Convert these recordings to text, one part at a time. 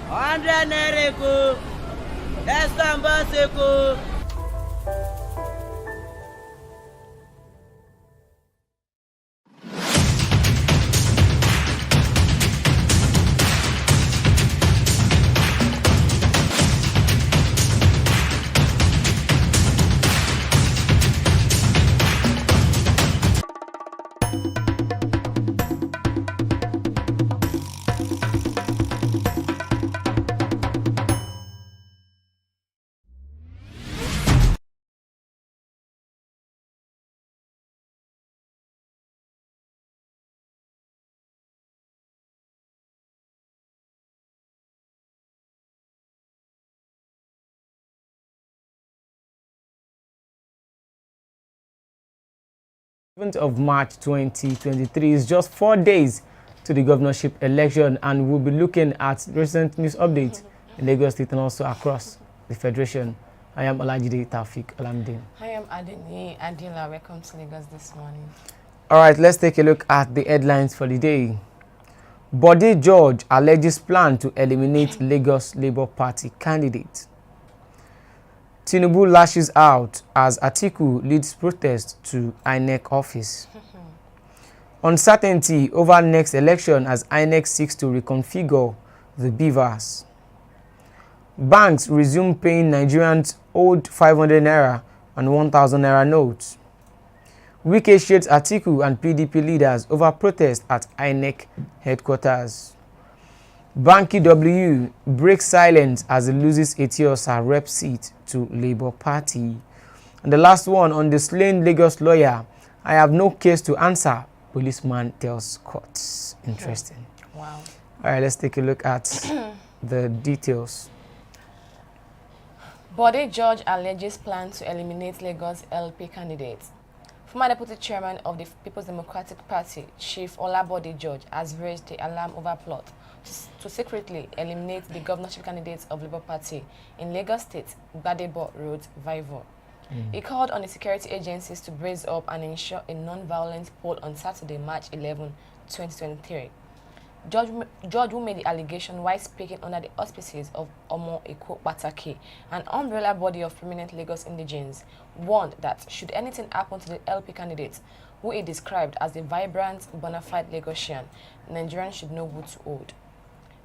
100 naira ko. Let's go. Of March 2023 is just 4 days to the governorship election, and we'll be looking at recent news updates in Lagos State and also across the Federation. I am Alleges Olamide. I am Adeni Adila. Welcome to Lagos this morning. All right, let's take a look at the headlines for the day. Bode George alleges plan to eliminate Lagos Labour Party candidate. Tinubu lashes out as Atiku leads protest to INEC office. Uncertainty over next election as INEC seeks to reconfigure the beavers. Banks resume paying Nigerians old 500 naira and 1,000 naira notes. Wiki shades Atiku and PDP leaders over protest at INEC headquarters. Banky W breaks silence as he loses Etiosa rep seat to Labour Party. And the last one on the slain Lagos lawyer, I have no case to answer, policeman tells courts. Interesting. Wow. All right, let's take a look at the details. Bode George alleges plan to eliminate Lagos LP candidates. Former Deputy Chairman of the People's Democratic Party, Chief Bode George, has raised the alarm over plot to secretly eliminate the governorship candidates of Labour Party in Lagos State, Bode Road, Vivo. He called on the security agencies to brace up and ensure a non-violent poll on Saturday, March 11, 2023. George, who made the allegation while speaking under the auspices of Omo Eko Bataki, an umbrella body of prominent Lagos indigents, warned that should anything happen to the LP candidates, who he described as the vibrant, bona fide Lagosian, Nigerians should know who to hold.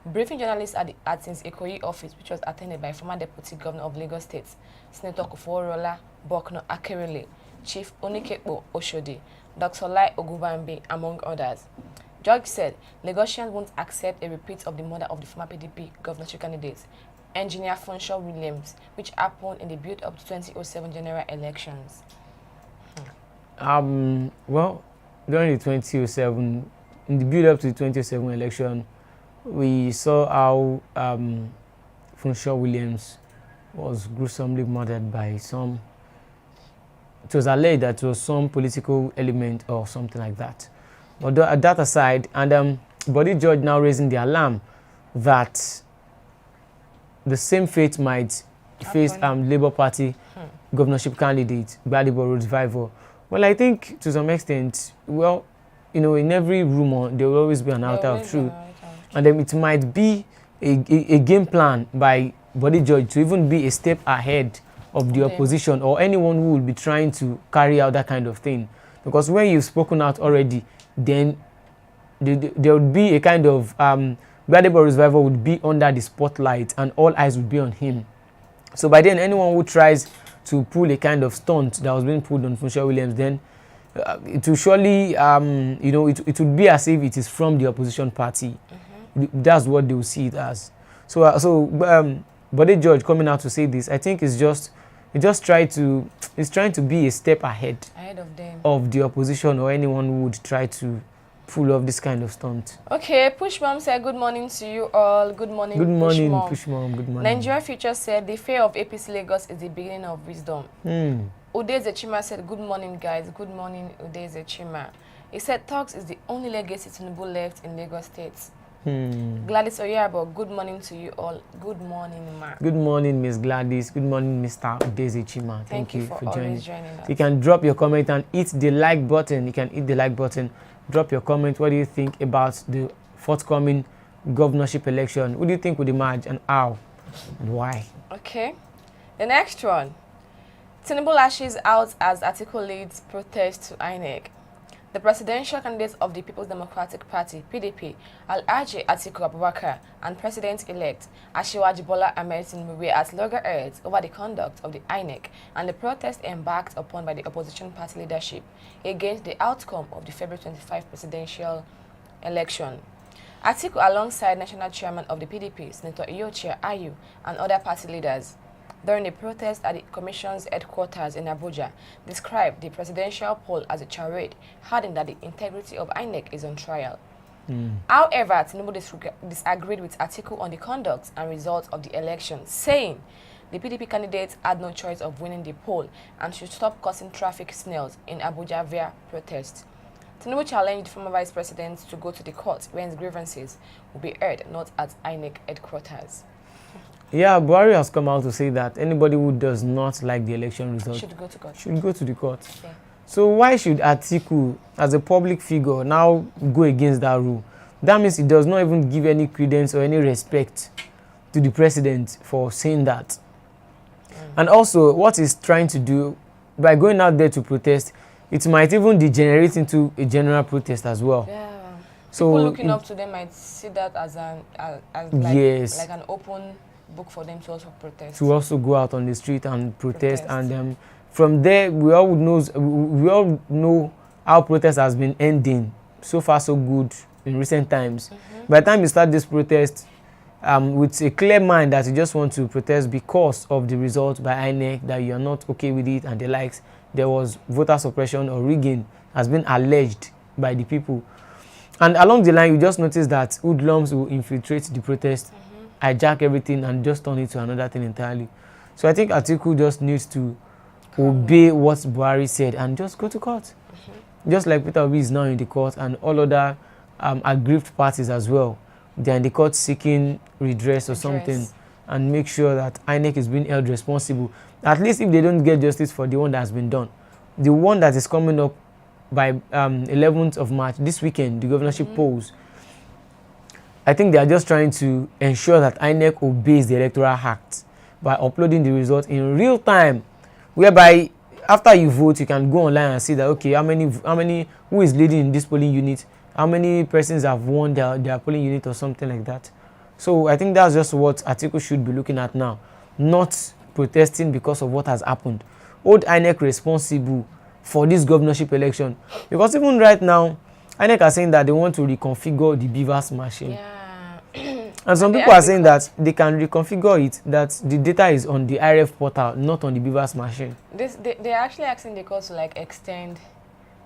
Briefing journalists at the Athens Ikoyi office, which was attended by former Deputy Governor of Lagos State, Senator Koforola Bokno Akerele, Chief Onikepo Oshodi, Dr. Lai Ogubambe, among others. George said Lagosians won't accept a repeat of the murder of the former PDP governorship candidate, Engineer Funshaw Williams, which happened in the build-up to 2007 general elections. Well, during the 2007, in the build-up to the 2007 election, we saw how Funshaw Williams was gruesomely murdered by some. It was alleged that it was some political element or something like that. But that aside, and Bode George now raising the alarm that the same fate might face Labour Party governorship candidate, Bode Road Vivo. Well, I think to some extent, well, you know, in every rumor, there will always be an iota of truth. And then it might be a game plan by Bode George to even be a step ahead of the opposition or anyone who will be trying to carry out that kind of thing. Because when you've spoken out already, then there would be a kind of Bode Road Vivo would be under the spotlight and all eyes would be on him. So by then, anyone who tries to pull a kind of stunt that was being pulled on Funshaw Williams, then it will surely, you know, it would be as if it is from the opposition party. That's what they will see it as. So, Bode George coming out to say this, I think he's trying to be a step ahead of them, of the opposition or anyone who would try to pull off this kind of stunt. Okay, Push Mom said good morning to you all. Good morning, Push Mom. Good morning. Nigeria Future said the fear of APC Lagos is the beginning of wisdom. Udeze Chima said good morning guys. Good morning Udeze Chima. He said talks is the only legacy Tinubu left in Lagos State. Gladys Oyabo, good morning to you all. Good morning, Ma. Good morning, Miss Gladys. Good morning, Mr. Udeze Chima. Thank you for joining us. You can drop your comment and hit the like button. Drop your comment. What do you think about the forthcoming governorship election. Who do you think would emerge and how and why? Okay. The next one. Tinubu lashes out as Atiku leads protest to INEC. The presidential candidate of the People's Democratic Party, PDP, Alleges Atiku Abubakar, and President-elect Asiwaju Bola Ahmed Tinubu were at loggerheads over the conduct of the INEC and the protest embarked upon by the opposition party leadership against the outcome of the February 25 presidential election. Atiku, alongside National Chairman of the PDP, Senator Iyochia Ayu, and other party leaders, during the protest at the Commission's headquarters in Abuja, described the presidential poll as a charade, adding that the integrity of INEC is on trial. However, Tinubu disagreed with Atiku on the conduct and results of the election, saying the PDP candidate had no choice of winning the poll and should stop causing traffic snails in Abuja via protest. Tinubu challenged the former vice president to go to the court where his grievances will be heard, not at INEC headquarters. Yeah, Buhari has come out to say that anybody who does not like the election result Should go to court. should go to the court. Yeah. So why should Atiku, as a public figure, now go against that rule? That means he does not even give any credence or any respect to the president for saying that. And also, what he's trying to do by going out there to protest, it might even degenerate into a general protest as well. Yeah. So people looking up to them might see that as yes, like an open book for them to also protest. to also go out on the street and protest. And from there, we all know how protest has been ending. So far, so good in recent times. By the time you start this protest, with a clear mind that you just want to protest because of the result by INEC, that you are not okay with it and the likes, there was voter suppression or rigging has been alleged by the people. And along the line, you just notice that hoodlums will infiltrate the protest, hijack everything, and just turn it to another thing entirely. So I think Atiku just needs to obey what Buhari said and just go to court. Just like Peter Obi is now in the court and all other aggrieved parties as well. They're in the court seeking redress or something, and make sure that INEC is being held responsible. At least if they don't get justice for the one that has been done. The one that is coming up by 11th of March, this weekend, the governorship polls, I think they are just trying to ensure that INEC obeys the Electoral Act by uploading the results in real time, whereby after you vote, you can go online and see that, okay, how many, who is leading in this polling unit, how many persons have won their polling unit or something like that. So I think that's just what Atiku should be looking at now, not protesting because of what has happened. Hold INEC responsible for this governorship election, because even right now, INEC are saying that they want to reconfigure the Beavers machine. Yeah. And some people are saying that they can reconfigure it, that the data is on the IRF portal, not on the Beavers machine. They're actually asking the court to like extend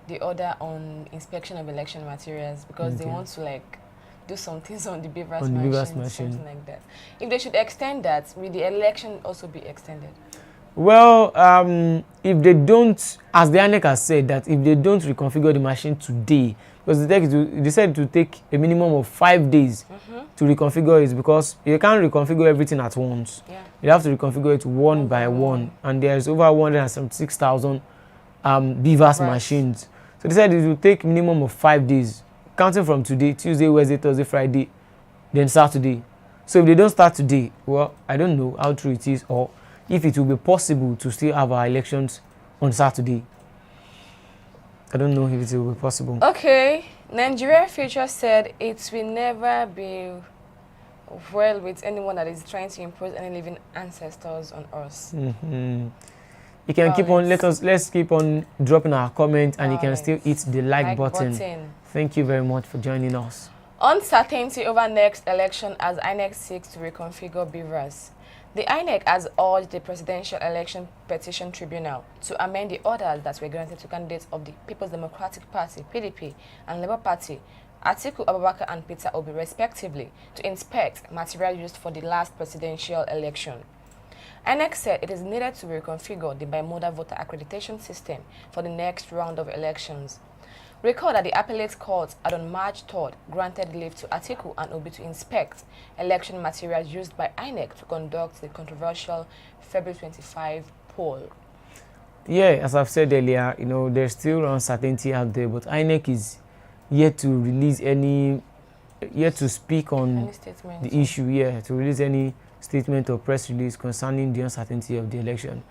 the order on inspection of election materials because they want to like do some things on the Beavers machine, something like that. If they should extend that, will the election also be extended? Well, if they don't, as the INEC has said, that if they don't reconfigure the machine today, because they said to take a minimum of 5 days to reconfigure it, because you can't reconfigure everything at once. Yeah. You have to reconfigure it one by one, and there's over 176,000 Beavers machines. So they said it will take minimum of 5 days, counting from today, Tuesday, Wednesday, Thursday, Friday, then Saturday. So if they don't start today, well, I don't know how true it is, or if it will be possible to still have our elections on Saturday. I don't know if it will be possible. Okay. Nigerian Future said it will never be well with anyone that is trying to impose any living ancestors on us. You can keep on, let's keep on dropping our comment, and you can still hit the like button. Thank you very much for joining us. Uncertainty over next election as INEC seeks to reconfigure Beavers. The INEC has urged the Presidential Election Petition Tribunal to amend the orders that were granted to candidates of the People's Democratic Party, PDP, and Labour Party, Atiku Abubakar and Peter Obi, respectively, to inspect material used for the last presidential election. INEC said it is needed to reconfigure the bimodal voter accreditation system for the next round of elections. Recall that the appellate court had on March 3rd granted leave to Atiku and Obi to inspect election materials used by INEC to conduct the controversial February 25 poll. Yeah, as I've said earlier, there's still uncertainty out there, but INEC is yet to release any yet to speak on the issue, to release any statement or press release concerning the uncertainty of the election.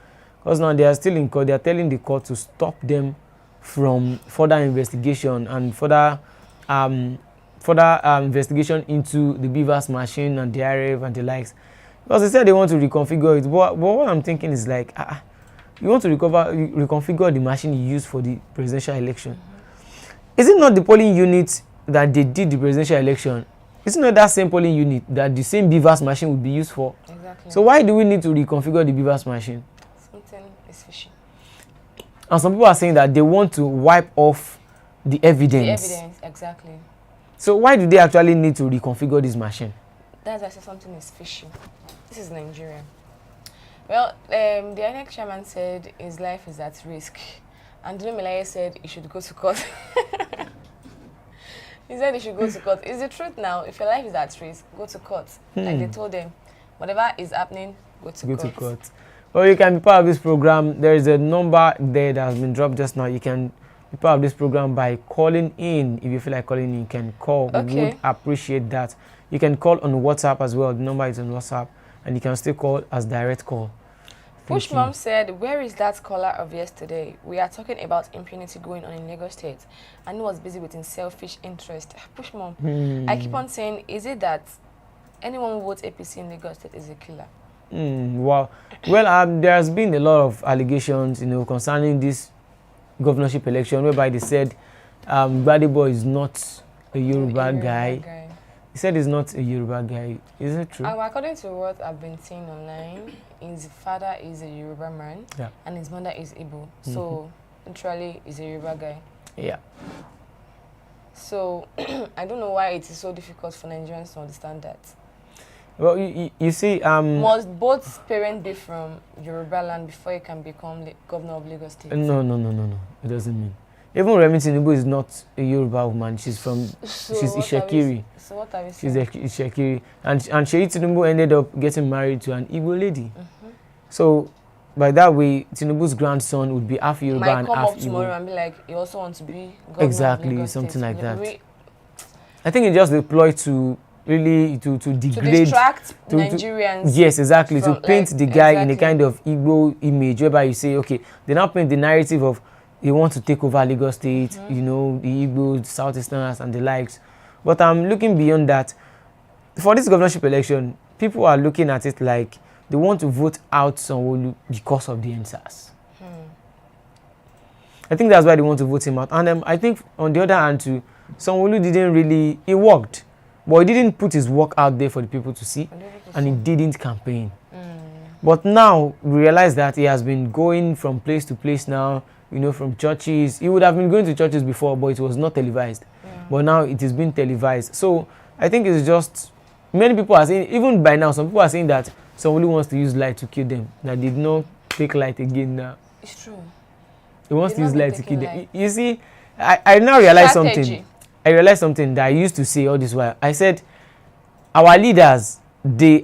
Because now they are still in court, they are telling the court to stop them from further investigation and further investigation into the Beavers machine and the IRF and the likes. Because they said they want to reconfigure it, but what I'm thinking is like, you want to reconfigure the machine you used for the presidential election. Is it not the polling unit that they did the presidential election? Is it not that same polling unit that the same Beavers machine would be used for? Exactly. So why do we need to reconfigure the Beavers machine? Something is fishy. And some people are saying that they want to wipe off the evidence. The evidence, exactly. So why do they actually need to reconfigure this machine? That's why I said something is fishy. This is Nigeria. Well, the INEC chairman said his life is at risk. And Dunumilaya said he should go to court. He said he should go to court. Is the truth now? If your life is at risk, go to court. Like they told them, whatever is happening, go to court. Well, you can be part of this program. There is a number there that has been dropped just now. You can be part of this program by calling in. If you feel like calling in, you can call. Okay. We would appreciate that. You can call on WhatsApp as well. The number is on WhatsApp. And you can still call as direct call. Push Mom said, where is that caller of yesterday? We are talking about impunity going on in Lagos State. And he was busy with his selfish interest. Push Mom, I keep on saying, is it that anyone who votes APC in Lagos State is a killer? Wow. Well, there has been a lot of allegations, concerning this governorship election, whereby they said Bode is not a Yoruba guy. He said he's not a Yoruba guy. Is it true? According to what I've been seeing online, his father is a Yoruba man, and his mother is Igbo. So, literally, he's a Yoruba guy. Yeah. So, I don't know why it is so difficult for Nigerians to understand that. Well, you see... must both parents be from Yoruba land before you can become the governor of Lagos State? No. It doesn't mean. Even Remi Tinubu is not a Yoruba woman. She's from... she's Ishekiri. So what are you saying? She's Ishekiri. And Sheyi Tinubu ended up getting married to an Igbo lady. So, by that way, Tinubu's grandson would be half Yoruba and half Igbo. Might come up tomorrow and be like, you also want to be governor exactly, of Lagos something State. like that. I think it just deployed to really to degrade, to distract Nigerians. Yes, exactly. To paint the guy in a kind of Igbo image, whereby you say, okay, they now paint the narrative of they want to take over Lagos State, the Igbo, Southeasterners, and the likes. But I'm looking beyond that. For this governorship election, people are looking at it like they want to vote out Sanwo-Olu because of the NSAS. I think that's why they want to vote him out. And I think on the other hand too, Sanwo-Olu didn't really, he worked, but he didn't put his work out there for the people to see, and he didn't campaign. But now we realize that he has been going from place to place now, from churches. He would have been going to churches before, but it was not televised. But now it is being televised. So I think it's just, many people are saying, even by now, some people are saying that Sanwo-Olu wants to use light to kill them. That did not take light again now. It's true. He wants to use light to kill them. You see, I now realize something. I realized something that I used to say all this while. I said, our leaders, they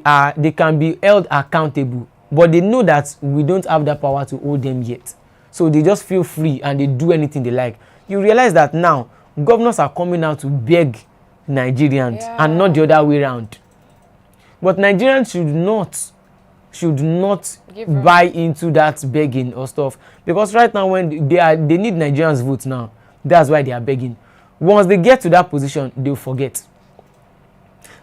can be held accountable, but they know that we don't have that power to hold them yet. So they just feel free and they do anything they like. You realize that now, governors are coming out to beg Nigerians and not the other way around. But Nigerians should not buy into that begging or stuff, because right now when they need Nigerians' votes now, that's why they are begging. Once they get to that position, they'll forget.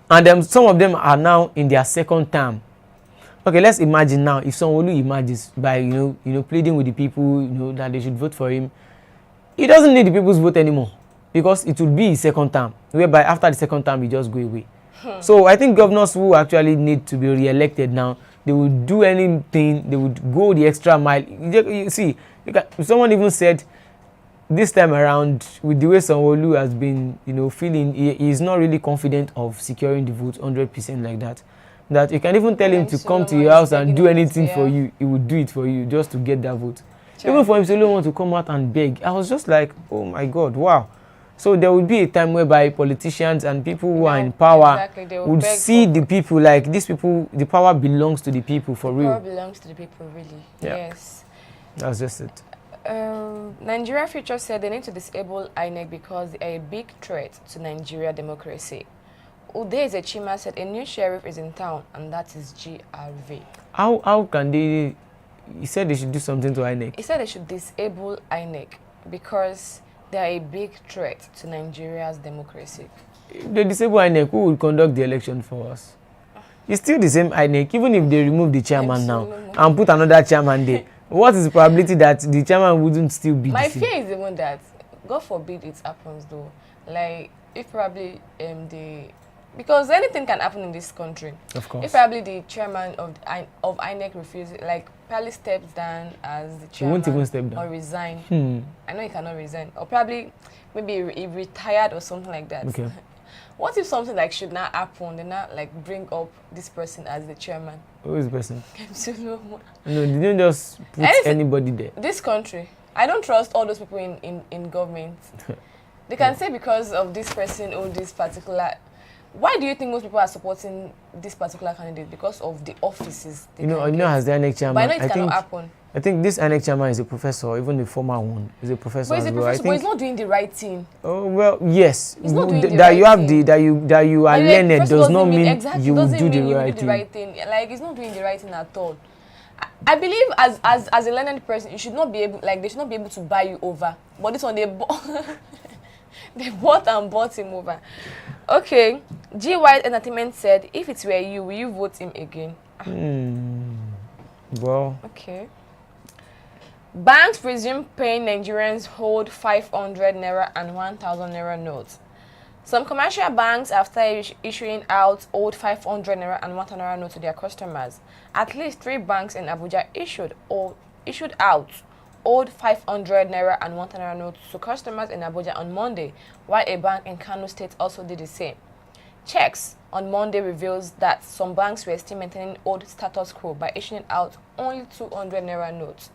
And some of them are now in their second term. Okay, let's imagine now if someone emerges by pleading with the people that they should vote for him, he doesn't need the people's vote anymore, because it would be his second term, whereby after the second term he just go away. So I think governors who actually need to be re-elected now, they would do anything, they would go the extra mile. You see, someone even said this time around, with the way Sanwo-Olu has been, feeling, he is not really confident of securing the vote 100% like that. That you can even tell him to come to your house and do anything for you. He would do it for you just to get that vote. Even for him to want to come out and beg. I was just like, oh my God, wow. So there would be a time whereby politicians and people who are in power would see the people like, these people, the power belongs to the people for real. Power belongs to the people, really. Yeah. Yes. That's just it. Nigeria Future said they need to disable INEC because they are a big threat to Nigeria democracy. Ude Chima said a new sheriff is in town, and that is GRV. How can they? He said they should do something to INEC. He said they should disable INEC because they are a big threat to Nigeria's democracy. If they disable INEC, who will conduct the election for us? It's still the same INEC, even if they remove the chairman now and put another chairman there. What is the probability that the chairman wouldn't still be? My fear is even that, God forbid it happens though. Like, if probably because anything can happen in this country. Of course. If probably the chairman of INEC refuses, like, probably steps down as the chairman. He won't even step down. Or resign. I know he cannot resign. Or probably, maybe he retired or something like that. Okay. What if something like should not happen, they not like bring up this person as the chairman? Who is the person? No, No, they didn't just put anybody there. This country, I don't trust all those people in government. They can say because of this person or this particular. Why do you think most people are supporting this particular candidate? Because of the offices. You know, as the INEC chairman, but I know it cannot happen. I think this INEC chairman is a professor, even the former one is a professor. But he's a professor, but he's not doing the right thing. Oh well, yes. He's not doing the that right you have thing. that you are learned does not mean exactly, you will do the right thing. Like, he's not doing the right thing at all. I believe as a learned person, you should not be able, like, they should not be able to buy you over. But this one, they bought and bought him over. Okay, G White Entertainment said, if it were you, will you vote him again? Well. Okay. Banks resume paying Nigerians hold 500 naira and 1,000 naira notes. Some commercial banks, after issuing out old 500 naira and 1,000 naira notes to their customers, at least 3 banks in Abuja issued out old 500 naira and 1,000 naira notes to customers in Abuja on Monday, while a bank in Kano State also did the same. Checks on Monday reveals that some banks were still maintaining old status quo by issuing out only 200 naira notes.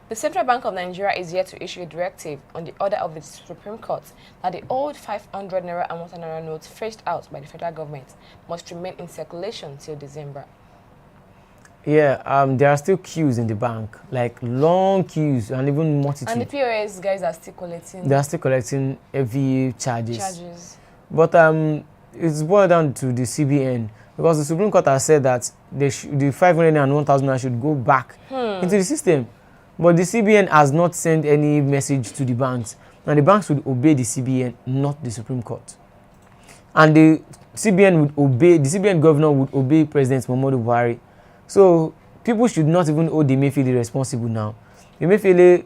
The Central Bank of Nigeria is yet to issue a directive on the order of the Supreme Court that the old 500 naira and 1,000 naira notes phased out by the federal government must remain in circulation till December. Yeah, there are still queues in the bank, like long queues and even multitude. And the POS guys are still collecting. They are still collecting heavy charges. But it's boiled down to the CBN, because the Supreme Court has said that the 500 and 1,000 should go back into the system. But the CBN has not sent any message to the banks, and the banks would obey the CBN, not the Supreme Court. And the CBN governor would obey President Muhammadu Buhari. So people should not even hold the Emefiele responsible now. Emefiele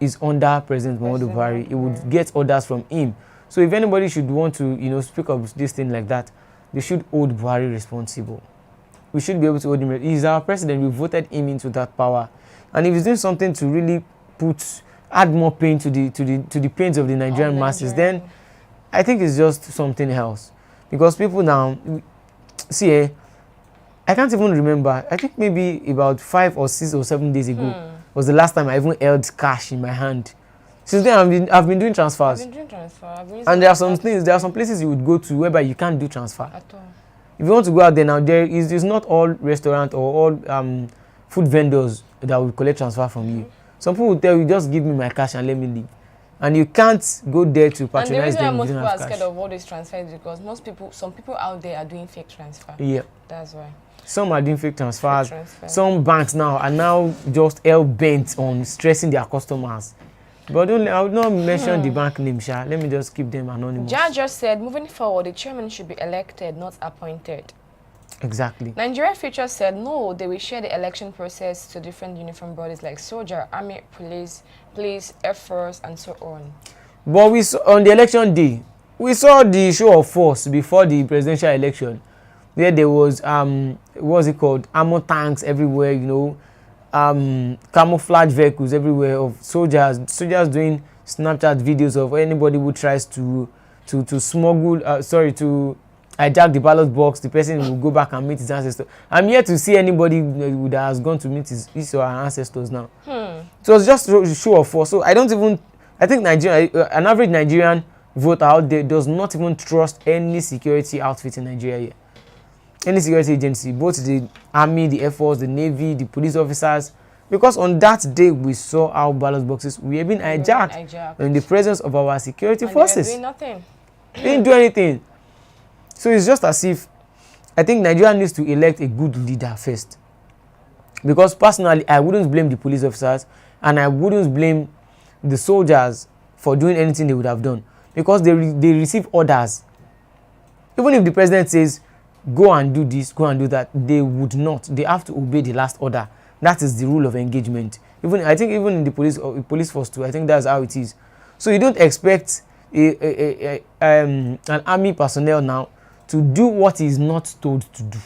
is under President Muhammadu Buhari. He would get orders from him. So if anybody should want to, speak of this thing like that, they should hold Buhari responsible. We should be able to hold him. He's our president. We voted him into that power. And if he's doing something to really add more pain to the pains of the Nigerian masses, then I think it's just something else. Because people now, see, I can't even remember. I think maybe about 5 or 6 or 7 days ago was the last time I even held cash in my hand. Since then, I've been doing transfers. And there are some places you would go to whereby you can't do transfer. At all. If you want to go out there now, it's not all restaurant or all food vendors that will collect transfer from you. Some people will tell you, just give me my cash and let me leave. And you can't go there to patronize them. And the reason most people are scared of all these transfers is because some people out there are doing fake transfer. Yeah. That's why. Some are doing fake transfers. Some banks now are just hell-bent on stressing their customers. But I would not mention the bank name, Sha. Let me just keep them anonymous. Judge just said, moving forward, the chairman should be elected, not appointed. Exactly. Nigeria Future said, no, they will share the election process to different uniform bodies like soldier, army, police, Air Force, and so on. But we saw, on the election day, we saw the show of force before the presidential election, where there was, what's it called, armor tanks everywhere, camouflage vehicles everywhere of soldiers doing Snapchat videos of anybody who tries to hijack the ballot box. The person will go back and meet his ancestors. I'm yet to see anybody that has gone to meet his or her ancestors now. So it's just a show of force. So I think Nigeria, an average Nigerian voter out there does not even trust any security outfit in Nigeria yet. Any security agency, both the army, the Air Force, the Navy, the police officers, because on that day we saw how ballot boxes were being hijacked in the presence of our security forces. They were doing nothing. They didn't do anything. So it's just as if I think Nigeria needs to elect a good leader first. Because personally, I wouldn't blame the police officers and I wouldn't blame the soldiers for doing anything they would have done. Because they receive orders. Even if the president says, go and do this, go and do that, they would not. They have to obey the last order. That is the rule of engagement. I think even in the police force too, I think that's how it is. So you don't expect an army personnel now to do what he is not told to do.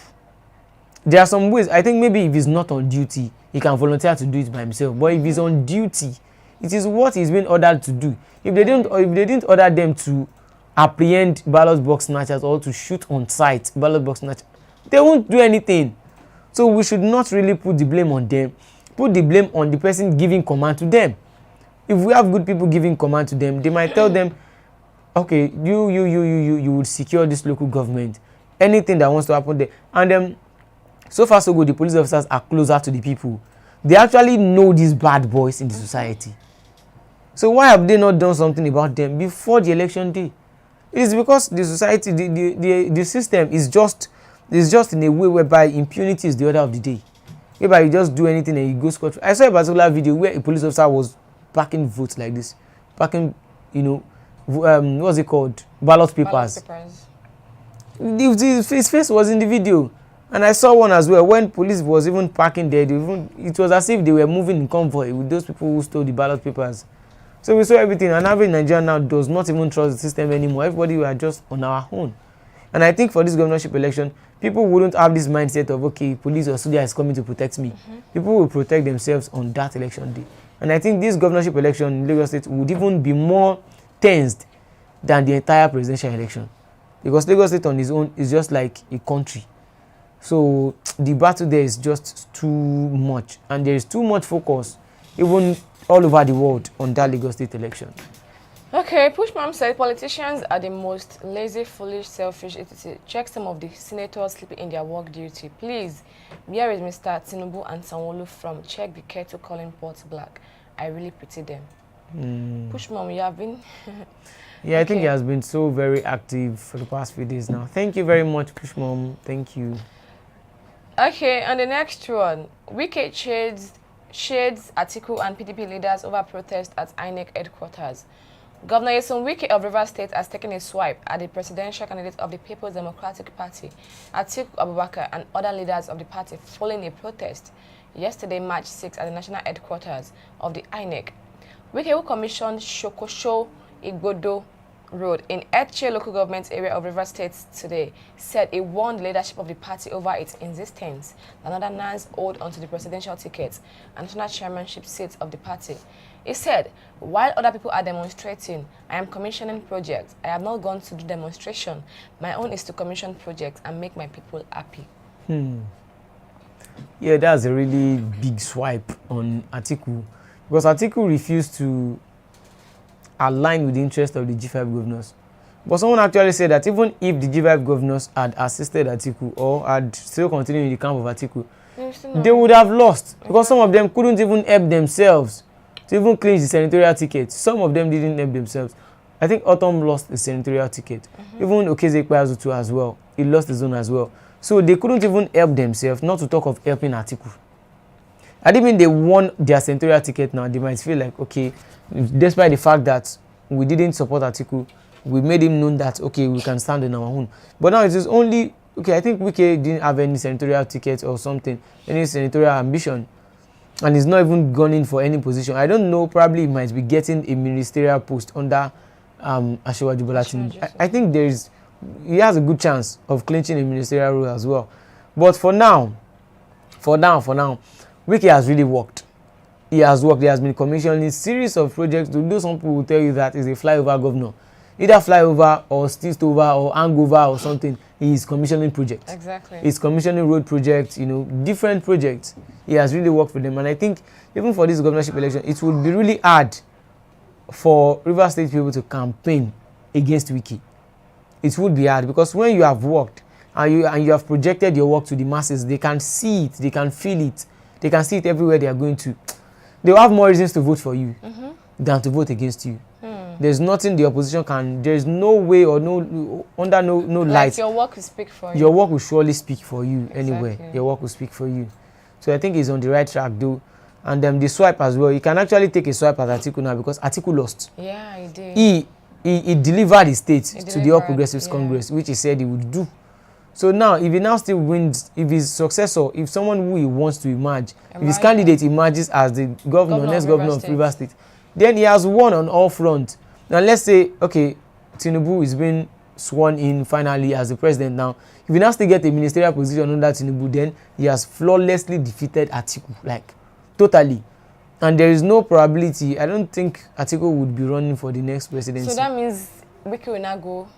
There are some ways, I think maybe if he's not on duty, he can volunteer to do it by himself. But if he's on duty, it is what he's been ordered to do. If they didn't order them to apprehend ballot box snatchers or to shoot on sight ballot box snatchers, they won't do anything. So we should not really put the blame on them. Put the blame on the person giving command to them. If we have good people giving command to them, they might tell them, okay, you would secure this local government. Anything that wants to happen there. And so far so good, the police officers are closer to the people. They actually know these bad boys in the society. So why have they not done something about them before the election day? It is because the society, the system is just in a way whereby impunity is the order of the day. Whereby you just do anything and you go scot-free. I saw a particular video where a police officer was packing votes like this, packing, what's it called? Ballot papers. His face was in the video. And I saw one as well when police was even parking there. It was as if they were moving in convoy with those people who stole the ballot papers. So we saw everything. And average Nigeria now does not even trust the system anymore. Everybody were just on our own. And I think for this governorship election, people wouldn't have this mindset of, okay, police or soldier is coming to protect me. People will protect themselves on that election day. And I think this governorship election in Lagos State would even be more tensed than the entire presidential election. Because Lagos State on its own is just like a country. So the battle there is just too much. And there is too much focus, even all over the world, on that Lagos State election. Okay, Pushmam said politicians are the most lazy, foolish, selfish, etc. Check some of the senators sleeping in their work duty. Please, where is Mr. Tinubu and Sanwo-Olu from? Check the kettle calling pots black. I really pity them. Pushmam, you have been... Yeah, I think he has been so very active for the past few days now. Thank you very much, Pushmam. Thank you. Okay, and the next one. Wiki shades Atiku and PDP leaders over protest at INEC headquarters. Governor Wiki of Rivers State has taken a swipe at the presidential candidate of the People's Democratic Party, Atiku Abubakar, and other leaders of the party following a protest yesterday, March 6, at the national headquarters of the INEC. Wiki, who commissioned Shokosho Igbodo Road in Eche local government area of Rivers State today, said he warned the leadership of the party over its insistence that Northerners hold onto the presidential ticket and national chairmanship seats of the party. He said, while other people are demonstrating, I am commissioning projects. I have not gone to do demonstration. My own is to commission projects and make my people happy. Yeah, that's a really big swipe on Atiku. Because Atiku refused to align with the interest of the G5 governors. But someone actually said that even if the G5 governors had assisted Atiku or had still continued in the camp of Atiku, they would have lost. Because some of them couldn't even help themselves to even clinch the senatorial ticket. Some of them didn't help themselves. I think Autumn lost the senatorial ticket. Even Okezekwe too as well. He lost his own as well. So they couldn't even help themselves, not to talk of helping Atiku. I didn't mean they won their senatorial ticket now. They might feel like, okay, despite the fact that we didn't support Atiku, we made him known that, okay, we can stand on our own. But now it is only, okay, I think Wiki didn't have any senatorial ticket or something, any senatorial ambition. And he's not even gone in for any position. I don't know, probably he might be getting a ministerial post under Asiwaju Bola Tinubu. I think he has a good chance of clinching a ministerial role as well. But for now, Wiki has really worked. He has worked. He has been commissioning a series of projects. To do, some people will tell you that he's a flyover governor. Either flyover or stitched over or hangover or something. He is commissioning projects. Exactly. He's commissioning road projects, different projects. He has really worked for them. And I think even for this governorship election, it would be really hard for Rivers State people to campaign against Wiki. It would be hard because when you have worked and you have projected your work to the masses, they can see it, they can feel it, they can see it everywhere they are going to. They will have more reasons to vote for you than to vote against you. There's nothing the opposition can. There's no way or no light. Your work will speak for you. Your work will surely speak for you anyway. Your work will speak for you. So I think he's on the right track, though. And the swipe as well. You can actually take a swipe at Atiku now because Atiku lost. Yeah, he did. He delivered his state to the All Progressives Congress, which he said he would do. So now, if he now still wins, if his successor, if someone who he wants to emerge, if his candidate emerges as the next governor of Rivers State, then he has won on all fronts. Now let's say, okay, Tinubu is being sworn in finally as the president now. If he now still get a ministerial position under Tinubu, then he has flawlessly defeated Atiku, like totally. And there is no probability. I don't think Atiku would be running for the next presidency. So that means Wiki will not go,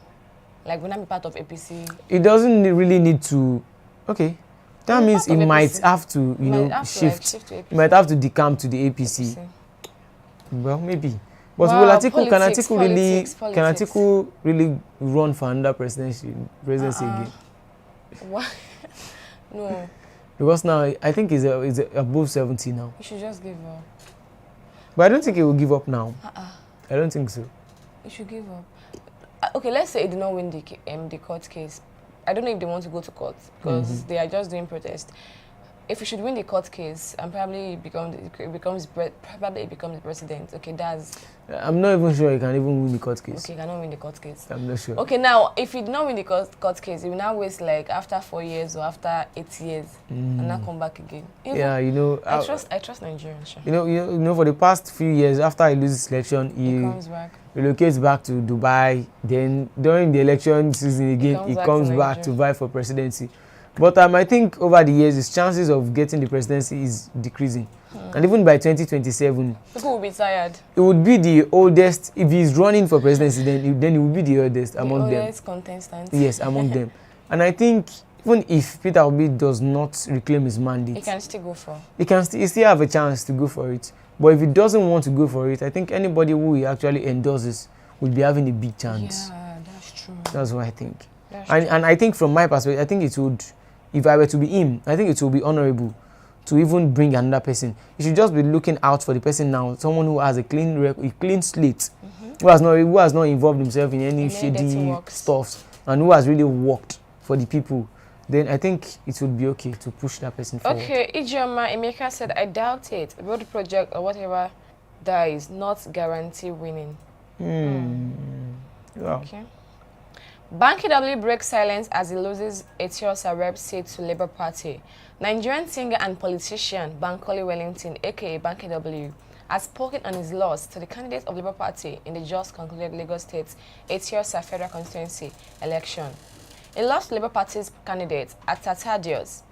like will not be part of APC. It doesn't really need to. Okay, that means he might have to, shift. He might have to decamp to the APC. Well, maybe. But will Atiku, can Atiku really run for another presidency again? What? No. Because now I think he's above 70 now. You should just give up. But I don't think he will give up now. I don't think so. You should give up. Okay, let's say he did not win the court case. I don't know if they want to go to court because they are just doing protest. If he should win the court case and probably becomes the president, okay, that's... I'm not even sure he can even win the court case. Okay, he cannot win the court case. I'm not sure. Okay, now, if he did not win the court case, he will now waste like after 4 years or after 8 years and not come back again. Yeah, I trust Nigerians. Sure. You know, for the past few years, after he loses election, he comes back. Relocates back to Dubai. Then during the election season again, he comes back to vie for presidency. But I think over the years, his chances of getting the presidency is decreasing. And even by 2027, people will be tired. It would be the oldest. If he's running for presidency, then he will be the oldest among them. The oldest contestant. Yes, among them. And I think even if Peter Obi does not reclaim his mandate, he can still go for. He still have a chance to go for it. But if he doesn't want to go for it, I think anybody who he actually endorses will be having a big chance. Yeah, that's true. That's what I think. And I think from my perspective, I think it would. If I were to be him, I think it will be honorable to even bring another person. You should just be looking out for the person now, someone who has a clean slate, who has not involved himself in any shady stuff, and who has really worked for the people. Then I think it would be okay to push that person forward. Okay, Ijeoma Emeka said, I doubt it. Road project or whatever that is not guarantee winning. Yeah. Okay. Banky W breaks silence as he loses Etiosa rep seat to Labour Party. Nigerian singer and politician Bankole Wellington, aka Banky W, has spoken on his loss to the candidate of Labour Party in the just concluded Lagos State Etiosa Federal Constituency election. He lost to Labour Party's candidate, Atadios.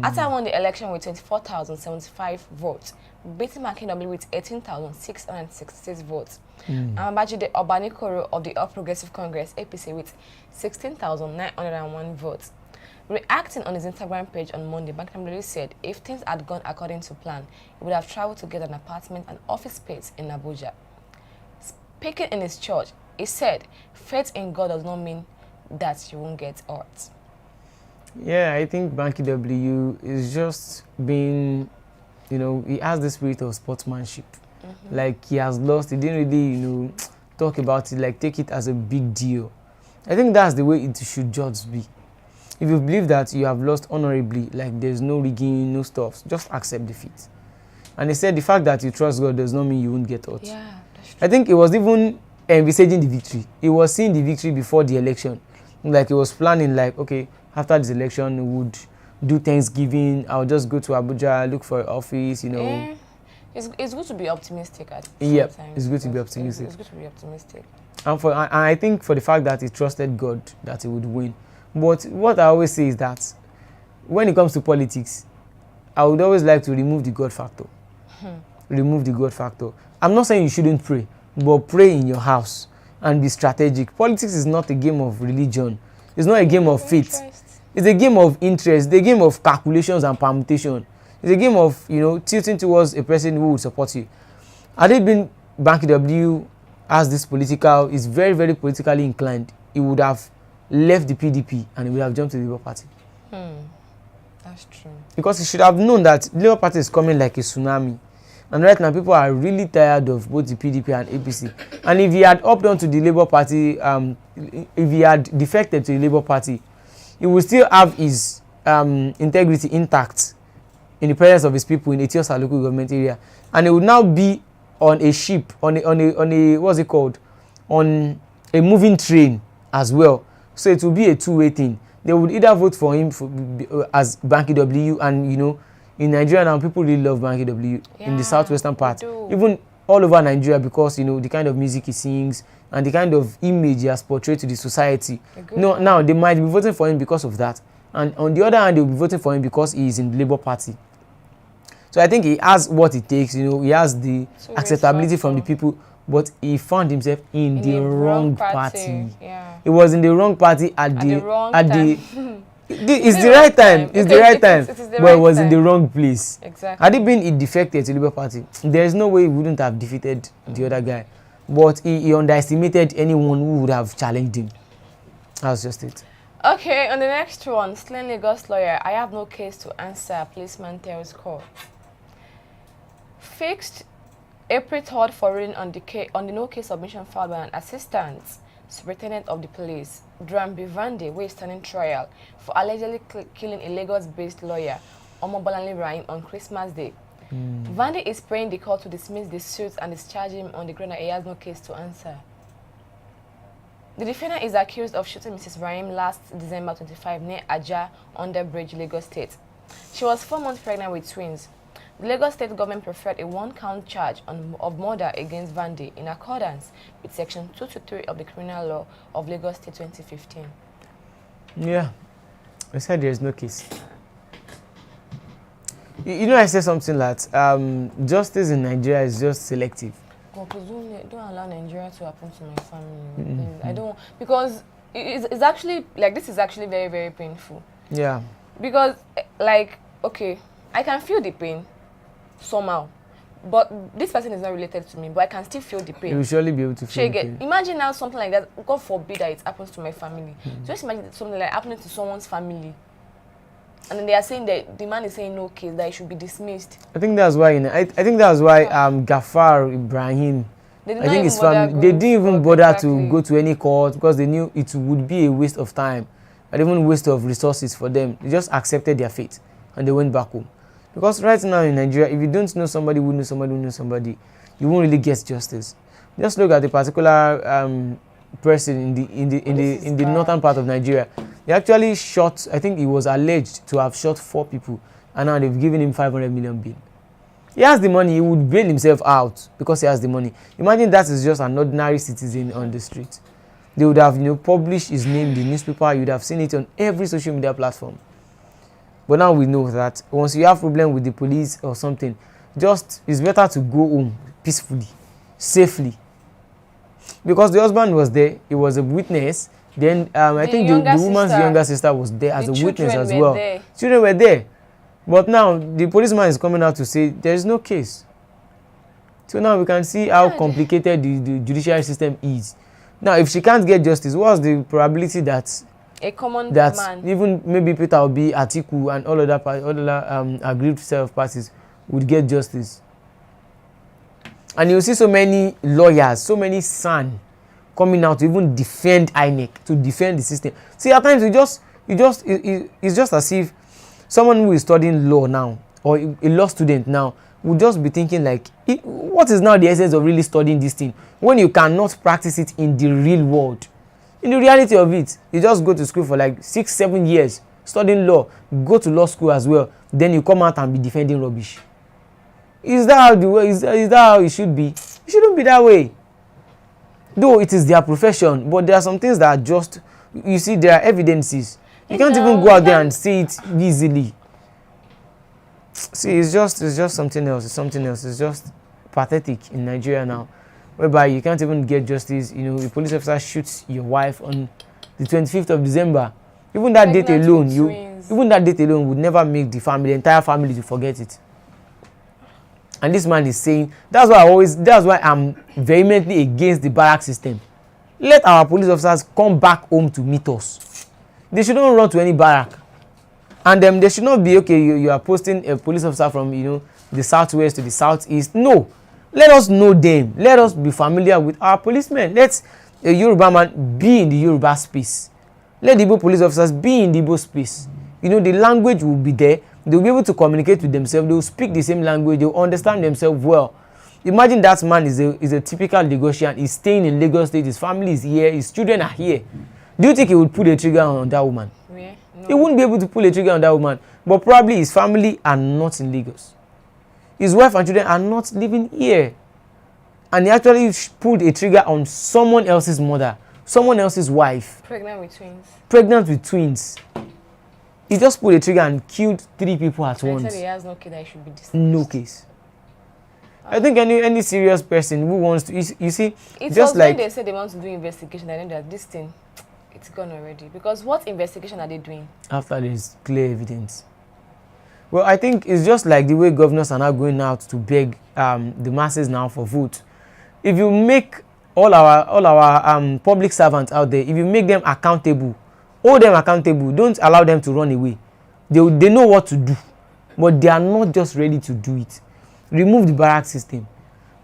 Atta won the election with 24,075 votes, beating Banky W with 18,666 votes. And Babajide Obanikoro of the All Progressive Congress, APC, with 16,901 votes. Reacting on his Instagram page on Monday, Banky W said if things had gone according to plan, he would have traveled to get an apartment and office space in Abuja. Speaking in his church, he said, faith in God does not mean that you won't get hurt. Yeah, I think Banky W is just being, he has the spirit of sportsmanship. Like he has lost, he didn't really, talk about it, like take it as a big deal. I think that's the way it should just be. If you believe that you have lost honorably, like there's no rigging, no stuff, just accept defeat. And he said the fact that you trust God does not mean you won't get hurt. Yeah, that's true. I think it was even envisaging the victory. He was seeing the victory before the election. Like he was planning, like, okay, after this election, we would do Thanksgiving. I'll just go to Abuja, look for an office, Yeah. It's good to be optimistic at the same time. It's good to be optimistic. It's good to be optimistic. And I think for the fact that he trusted God that he would win. But what I always say is that when it comes to politics, I would always like to remove the God factor. Remove the God factor. I'm not saying you shouldn't pray, but pray in your house and be strategic. Politics is not a game of religion. It's not a game of faith. It's a game of interest. It's a game of calculations and permutation. It's a game of, tilting towards a person who would support you. Had it been Banky W as this is very, very politically inclined, he would have left the PDP and he would have jumped to the Labour Party. That's true. Because he should have known that the Labour Party is coming like a tsunami. And right now, people are really tired of both the PDP and APC. And if he had opted on to the Labour Party, if he had defected to the Labour Party, he would still have his integrity intact in the presence of his people in Etiosa local government area. And he would now be on a ship, on a what's it called? On a moving train as well. So it will be a two-way thing. They would either vote for him as Banky W, and in Nigeria now, people really love Banky W in the southwestern part, even all over Nigeria, because the kind of music he sings and the kind of image he has portrayed to the society. Now they might be voting for him because of that, and on the other hand, they will be voting for him because he is in the Labour Party. So I think he has what it takes. He has the acceptability from the people, but he found himself in the wrong party. Yeah. He was in the wrong party at the wrong time. It's the right time. It's the right time. But it was in the wrong place. Exactly. Had it been he defected to Labour Party, there is no way he wouldn't have defeated the other guy. But he underestimated anyone who would have challenged him. That's just it. Okay, on the next one, slain Lagos lawyer. I have no case to answer. Policeman tells court. Fixed April 3rd for reading on the no case submission filed by an assistant superintendent of the police, Drambi Vande, who is standing trial for allegedly killing a Lagos-based lawyer, Omobolanle Rahim, on Christmas Day. Vande is praying the court to dismiss the suit and discharge him on the ground that he has no case to answer. The defendant is accused of shooting Mrs. Rahim last December 25 near Aja Under Bridge, Lagos State. She was 4 months pregnant with twins. The Lagos State government preferred a one-count charge of murder against Vande in accordance with Section 223 of the Criminal Law of Lagos State 2015. Yeah, I said there is no case. I said something that justice in Nigeria is just selective. God, please don't allow Nigeria to happen to my family. I don't, because it's actually, this is actually very, very painful. Yeah. Because, okay, I can feel the pain somehow, but this person is not related to me, but I can still feel the pain. You will surely be able to feel the pain. Imagine now something like that, God forbid that it happens to my family. Just imagine something like happening to someone's family. And then they are saying that the man is saying no case, that it should be dismissed. I think that's why. I think that's why Gafar Ibrahim. I think his family. They didn't even bother to go to any court because they knew it would be a waste of time, and even waste of resources for them. They just accepted their fate and they went back home. Because right now in Nigeria, if you don't know somebody who knows somebody who knows somebody, you won't really get justice. Just look at the particular person in the northern part of Nigeria. He actually shot, I think he was alleged to have shot 4 people, and now they've given him 500 million bail. He has the money, he would bail himself out because he has the money. Imagine that is just an ordinary citizen on the street. They would have published his name in the newspaper, you would have seen it on every social media platform. But now we know that once you have problem with the police or something, it's better to go home peacefully, safely. Because the husband was there, he was a witness. Then I think the woman's younger sister was there as a witness as well. Children were there. But now the policeman is coming out to say there is no case. So now we can see how complicated the judiciary system is. Now if she can't get justice, what's the probability that a common man, even maybe Peter Obi, Atiku and all other aggrieved set of parties would get justice? And you see so many lawyers, so many sons coming out to even defend INEC, to defend the system. See, at times it's just as if someone who is studying law now, or a law student now, would just be thinking what is now the essence of really studying this thing when you cannot practice it in the real world? In the reality of it, you just go to school for 6-7 years studying law, go to law school as well, then you come out and be defending rubbish. Is that how it should be? It shouldn't be that way. Though it is their profession, but there are some things that are just, you see, there are evidences. You can't even go out there and see it easily. See, it's just something else. It's something else. It's just pathetic in Nigeria now, whereby you can't even get justice. A police officer shoots your wife on the 25th of December. Even that date alone, would never make the entire family to forget it. And this man is saying, that's why I'm vehemently against the barrack system. Let our police officers come back home to meet us. They shouldn't run to any barrack. And they should not be, okay, you are posting a police officer from, the southwest to the southeast. No, let us know them. Let us be familiar with our policemen. Let a Yoruba man be in the Yoruba space. Let the Igbo police officers be in the Igbo space. You know, the language will be there. They'll be able to communicate with themselves. They'll speak the same language. They'll understand themselves well. Imagine that man is a typical Lagosian. He's staying in Lagos State. His family is here. His children are here. Do you think he would pull a trigger on that woman? Yeah, no. He wouldn't be able to pull a trigger on that woman. But probably his family are not in Lagos. His wife and children are not living here. And he actually pulled a trigger on someone else's mother, someone else's wife. Pregnant with twins. Pregnant with twins. He just pulled a trigger and killed 3 people at once. He said he has no kid that he should be dismissed. No case. I think any serious person who wants to, you see, it just was like when they said they want to do investigation, I know that this thing, it's gone already. Because what investigation are they doing? after there is clear evidence. Well, I think it's just like the way governors are now going out to beg the masses now for vote. If you make all our public servants out there, if you make them accountable, hold them accountable, don't allow them to run away. They know what to do, but they are not just ready to do it. Remove the barrack system.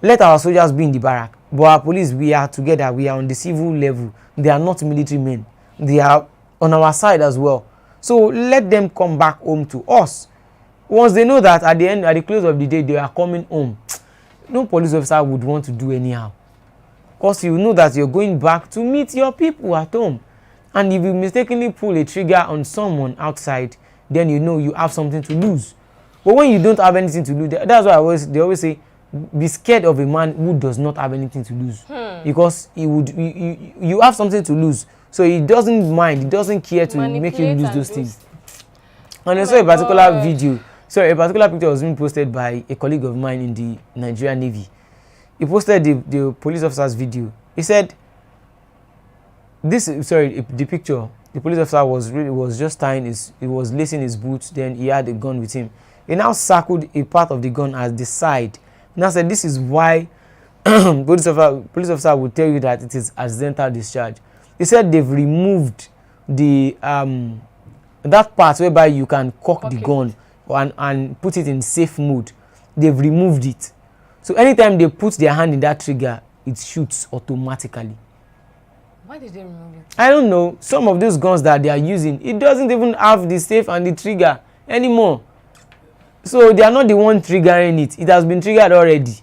Let our soldiers be in the barrack, but our police, we are together. We are on the civil level. They are not military men. They are on our side as well. So let them come back home to us. Once they know that at the close of the day, they are coming home, no police officer would want to do anyhow. Because you know that you're going back to meet your people at home. And if you mistakenly pull a trigger on someone outside, then you know you have something to lose. But when you don't have anything to lose, that's why they always say, be scared of a man who does not have anything to lose. Because you have something to lose. So he doesn't mind, he doesn't care to make you lose those things. And I saw a particular video. So a particular picture was being posted by a colleague of mine in the Nigerian Navy. He posted the police officer's video. He said, the picture, the police officer was just he was lacing his boots, then he had a gun with him. He now circled a part of the gun as the side. Now said, this is why police officer would tell you that it is accidental discharge. He said they've removed the that part whereby you can cock the gun and put it in safe mode. They've removed it. So anytime they put their hand in that trigger, it shoots automatically. Why did they remove it? I don't know. Some of those guns that they are using, it doesn't even have the safe and the trigger anymore. So they are not the one triggering it. It has been triggered already.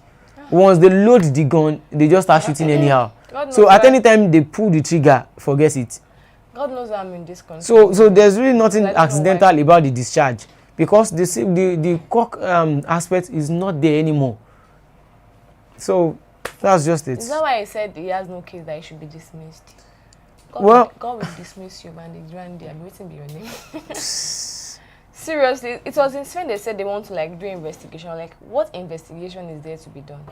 Once they load the gun, they just start shooting anyhow. So at any time they pull the trigger, forget it. God knows I'm in this country. So there's really nothing accidental about the discharge, because the cock aspect is not there anymore. So that's just it. Is that why I said he has no case that he should be dismissed? God will dismiss you, man. I'm waiting for your name. Seriously, it was in Spain they said they want to do investigation. Like, what investigation is there to be done?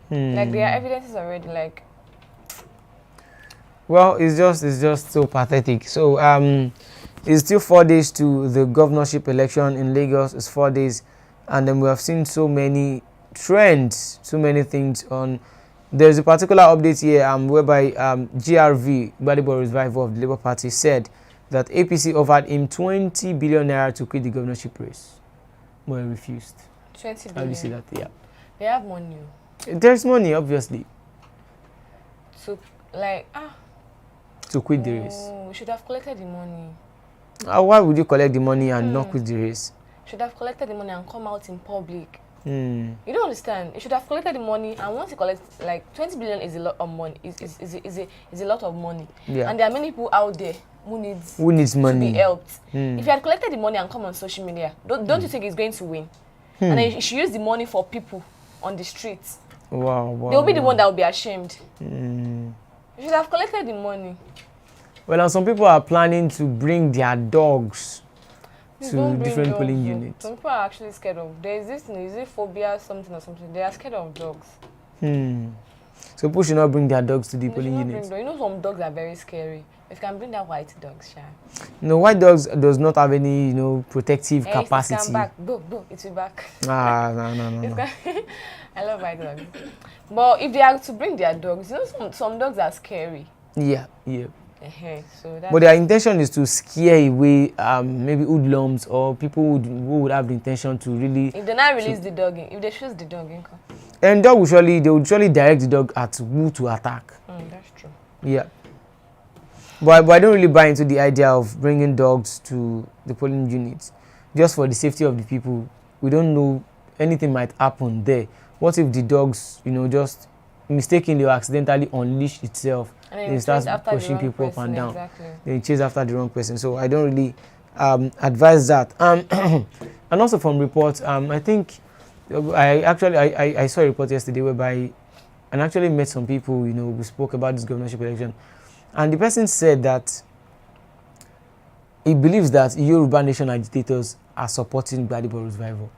Like, there are evidences already. Like, well, it's just so pathetic. So it's still 4 days to the governorship election in Lagos. It's 4 days, and then we have seen so many trends, so many things on. There's a particular update here whereby GRV, Gbadebo Revival of the Labour Party, said that APC offered him 20 billion naira to quit the governorship race, but he refused. 20 billion. How do you see that? Yeah. They have money. There's money, obviously. To quit the race. We should have collected the money. Why would you collect the money and not quit the race? Should have collected the money and come out in public. You don't understand. You should have collected the money, and once you collect, 20 billion is a lot of money. Is a lot of money. Yeah. And there are many people out there who needs money to be helped. If you had collected the money and come on social media, don't you think he's going to win? And then you should use the money for people on the streets. Wow. They'll be the one that will be ashamed. You should have collected the money. Well, and some people are planning to bring their dogs to different polling units. Some people are actually scared of. There is this phobia, something. They are scared of dogs. So people should not bring their dogs to the polling units. You know, some dogs are very scary. If you can bring that white dogs, No, white dogs does not have any, protective capacity. It's come back. Go, it's back. No. I love white dogs. But if they are to bring their dogs, some dogs are scary. Yeah. So that's But their intention is to scare away maybe hoodlums or people who would have the intention to really. If they not release the dog, if they choose the dog, and they would surely direct the dog at who to attack. That's true. Yeah. But I don't really buy into the idea of bringing dogs to the polling units just for the safety of the people. We don't know, anything might happen there. What if the dogs, just mistakenly or accidentally unleash itself and it starts pushing people up and down? Exactly. They chase after the wrong person. So I don't really advise that. And also from reports, I think I saw a report yesterday whereby and actually met some people, we spoke about this governorship election. And the person said that he believes that Yoruba Nation agitators are supporting Gbadebo's rival.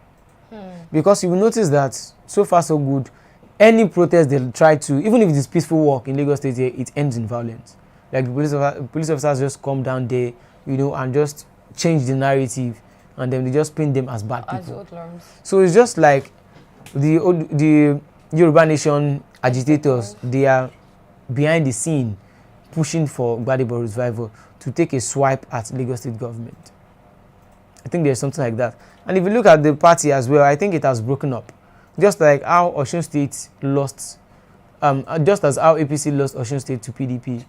Because you will notice that so far so good, any protest they try to, even if it is peaceful walk in Lagos State here, it ends in violence. Like the police officers just come down there, and just change the narrative, and then they just paint them as bad people. So it's just like the Yoruba Nation agitators, they are behind the scene pushing for Gbadebo's rival to take a swipe at Lagos State government. I think there's something like that. And if you look at the party as well, I think it has broken up. Just like how Osun State lost, just as how APC lost Osun State to PDP.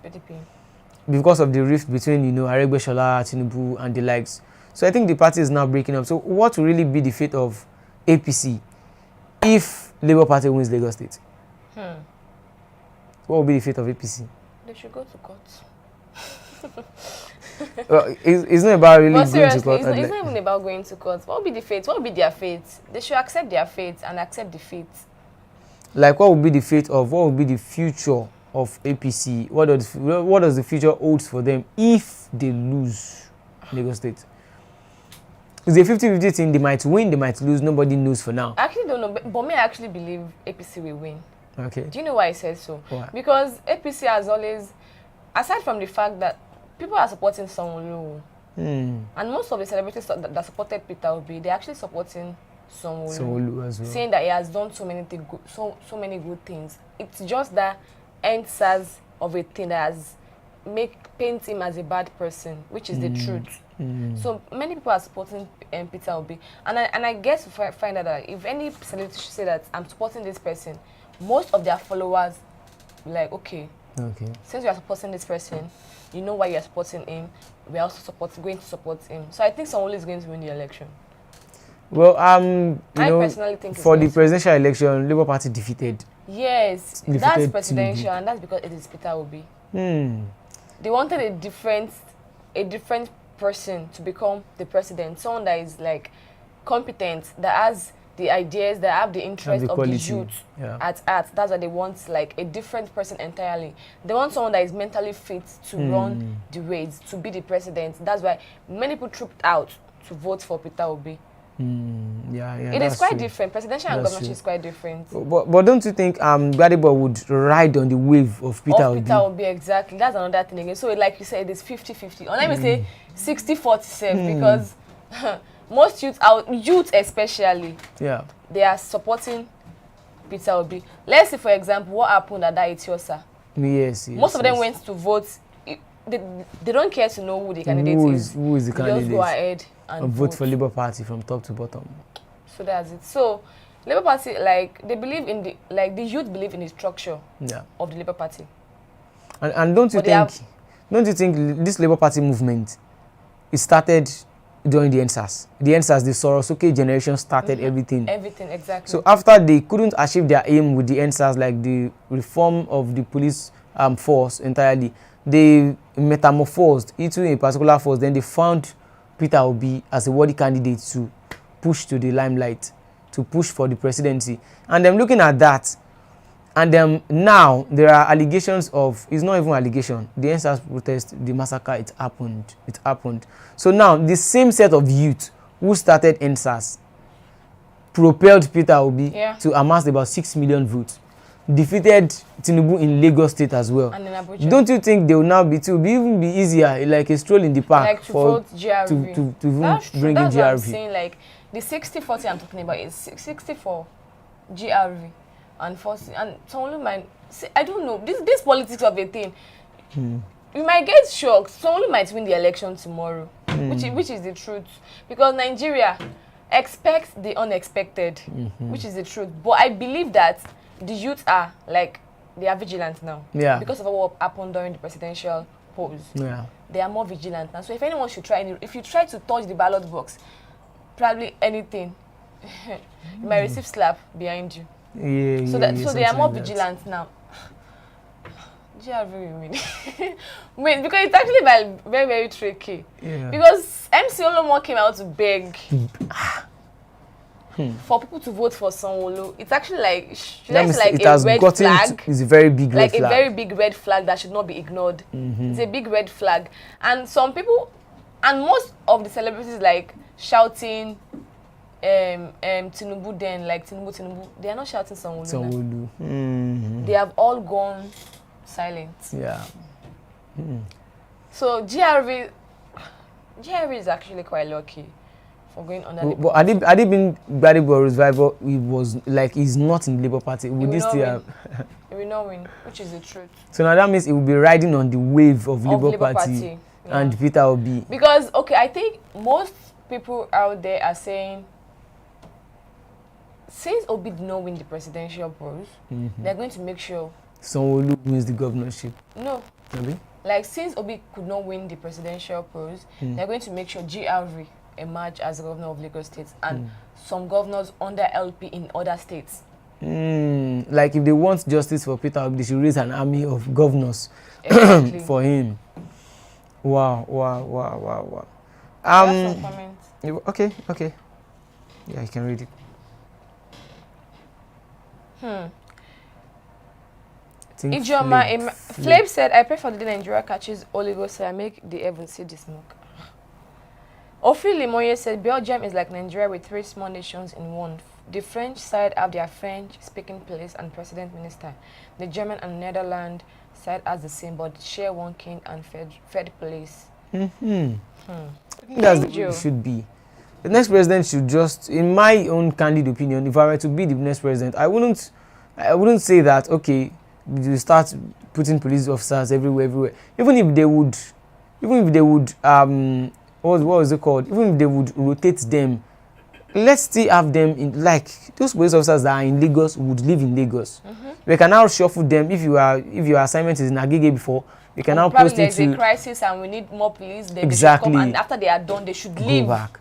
Because of the rift between, Aregbesola, Tinubu and the likes. So I think the party is now breaking up. So what will really be the fate of APC if Labour Party wins Lagos State? What will be the fate of APC? They should go to court. It's not about really going to court. It's not even about going to court. What will be the fate? What will be their fate? They should accept their fate and accept defeat. Like what will be the fate of, what will be the future of APC? What does the future holds for them if they lose Lagos State? It's a 50-50 thing. They might win, they might lose. Nobody knows for now. I actually don't know, but me, I actually believe APC will win. Okay. Do you know why I said so? Why? Because APC has always, aside from the fact that people are supporting Sanwo-Olu, and most of the celebrities that supported Peter Obi, they're actually supporting Sanwo-Olu as well, saying that he has done so many good things. It's just that answers of a thing that has paint him as a bad person, which is the truth. So many people are supporting Peter Obi, and I guess to find out that if any celebrity should say that I'm supporting this person, most of their followers be like, okay, since you are supporting this person, you know why you are supporting him. We are also going to support him. So I think Sanwo-Olu is going to win the election. Well, I personally think for the presidential election, Labour Party defeated. Yes, that's presidential, and that's because it is Peter Obi. They wanted a different person to become the president, someone that is like competent, that has the ideas, that have the interest of the youth at art. That's why they want like a different person entirely. They want someone that is mentally fit to run the race, to be the president. That's why many people trooped out to vote for Peter Obi. It is quite different. Presidential and governorship is quite different. But don't you think Gbadebo would ride on the wave of Peter Obi? Peter Obi, exactly. That's another thing again. So like you said, it is 50-50. Or let me say 60-47 because most youth especially, they are supporting Peter Obi. Let's say, for example, what happened at that Etiosa. Yes. Most of them went to vote. They don't care to know who the candidate is. Who is the candidate? Just go ahead and vote for Labour Party from top to bottom. So that's it. So Labour Party, like they believe in the youth believe in the structure of the Labour Party. And don't you think this Labour Party movement, it started during the NSAS? The NSAS, the Sorosuke generation started everything. Everything, exactly. So after they couldn't achieve their aim with the NSAS, like the reform of the police force entirely, they metamorphosed into a particular force. Then they found Peter Obi as a worthy candidate to push to the limelight, to push for the presidency. And I'm looking at that, and now there are allegations of, it's not even allegation, the NSAS protest, the massacre, it happened. So now the same set of youth who started NSAS propelled Peter Obi to amass about 6 million votes, defeated Tinubu in Lagos State as well. And in Abuja. Don't you think they will now be even be easier, like a stroll in the park, like to vote GRV. to bring in GRV? That's what I'm saying. Like the 60-40 I'm talking about is 64 GRV and 40. And someone might say, I don't know, this politics of a thing. you might get shocked. Someone might win the election tomorrow, which is the truth. Because Nigeria expects the unexpected, which is the truth. But I believe that the youth are like, they are vigilant now. Yeah. Because of what happened during the presidential polls. Yeah. They are more vigilant now. So if anyone should try, if you try to touch the ballot box, probably anything, you might receive slap behind you. Yeah, So they are more like vigilant now. GRV win. Wait, because it's actually very, very tricky. Yeah. Because MC Olomo came out to beg for people to vote for Sanwo-Olu. It's actually like, should I say like it a has red gotten flag? It's a very big red Like flag. a very big red flag that should not be ignored. It's a big red flag. And some people, and most of the celebrities like shouting Tinubu then, like Tinubu, they are not shouting Sanwo-Olu now. They have all gone silent. Yeah. So GRV is actually quite lucky for going under the... But had it been Gbadebo's rival, it was like he's not in the Labour Party. Would this still have? He will not win, which is the truth. So now that means he will be riding on the wave of Labour Party. And Peter Obi. Because, okay, I think most people out there are saying, since Obi did not win the presidential polls, they're going to make sure Sanwo-Olu wins the governorship. No. Maybe? Like, since Obi could not win the presidential polls, they're going to make sure GRV emerge as the governor of Lagos State and some governors under LP in other states. Like, if they want justice for Peter Obi, they should raise an army of governors for him. Wow. Some comments. Okay. Yeah, you can read it. Ijoma Flav said, I pray for the day Nigeria catches Holy Ghost so I make the heaven see the smoke. Ofi Limoye said, Belgium is like Nigeria with 3 small nations in one. The French side have their French-speaking place and president minister. The German and Netherlands side has the same, but share one king and fed place. I think that's the way it should be. The next president should just, in my own candid opinion, if I were to be the next president, I wouldn't say that, okay, you start putting police officers everywhere. Even if they would, what was it called? Even if they would rotate them, let's still have them in, like, those police officers that are in Lagos would live in Lagos. We can now shuffle them. If your assignment is in Agege before, we can now post it to... there's a crisis and we need more police. Then exactly. They should come, and after they are done, they should leave. Go back.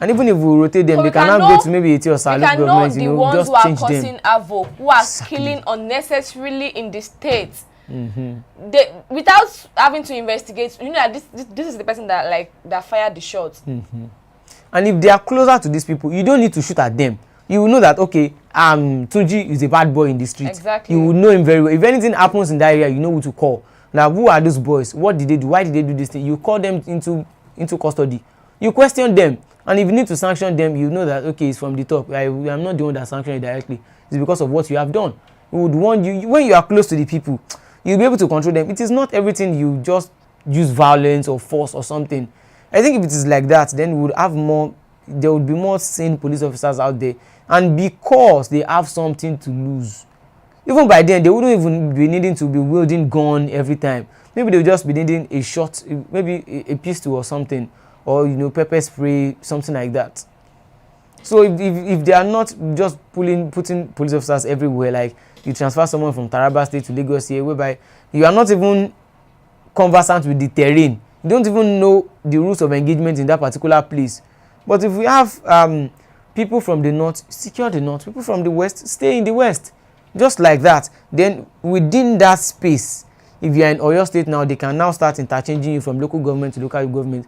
And even if we rotate them, So they can now go to maybe Eti or Saluk government, the ones just who are change causing them. havoc, who are killing unnecessarily in the state. They, without having to investigate, you know that this is the person that fired the shots. And if they are closer to these people, you don't need to shoot at them. You will know that, okay, Tunji is a bad boy in the street. Exactly. You will know him very well. If anything happens in that area, you know who to call. Now, who are those boys? What did they do? Why did they do this thing? You call them into custody. You question them. And if you need to sanction them, you know that, okay, it's from the top. I'm not the one that sanctioned you directly. It's because of what you have done. We would warn you, when you are close to the people, you'll be able to control them. It is not everything you just use violence or force or something. I think if it is like that, then we would have there would be more sane police officers out there. And because they have something to lose, even by then, they wouldn't even be needing to be wielding gun every time. Maybe they'll just be needing a shot, maybe a pistol or something, or, pepper spray, something like that. So if they are not just putting police officers everywhere, like you transfer someone from Taraba State to Lagos here, whereby you are not even conversant with the terrain, you don't even know the rules of engagement in that particular place. But if we have people from the north, secure the north, people from the west, stay in the west, just like that, then within that space, if you are in Oyo State now, they can now start interchanging you from local government to local government.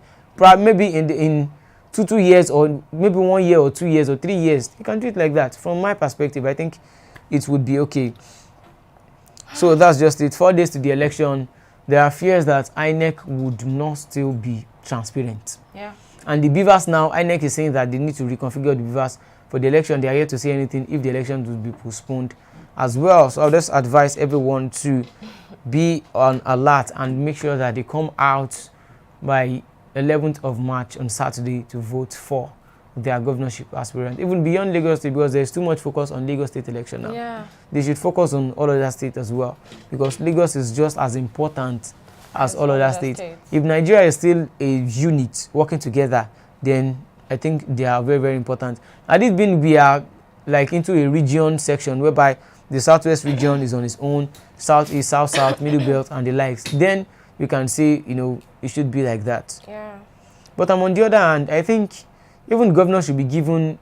Maybe in 2 years, or maybe 1 year or 2 years or 3 years, you can do it like that. From my perspective, I think it would be okay. So that's just it. 4 days to the election. There are fears that INEC would not still be transparent. Yeah. And the beavers now, INEC is saying that they need to reconfigure the beavers for the election. They are yet to say anything if the election will be postponed as well. So I'll just advise everyone to be on alert and make sure that they come out by 11th of March on Saturday to vote for their governorship aspirant, even beyond Lagos State, because there's too much focus on Lagos State election now. They should focus on all other states as well, because Lagos is just as important as all other states. If Nigeria is still a unit working together, then I think they are very, very important. Had it been we are like into a region section whereby the southwest region is on its own, southeast, south, middle belt, and the likes, then we can say, you know, it should be like that. Yeah. But on the other hand, I think even governors should be given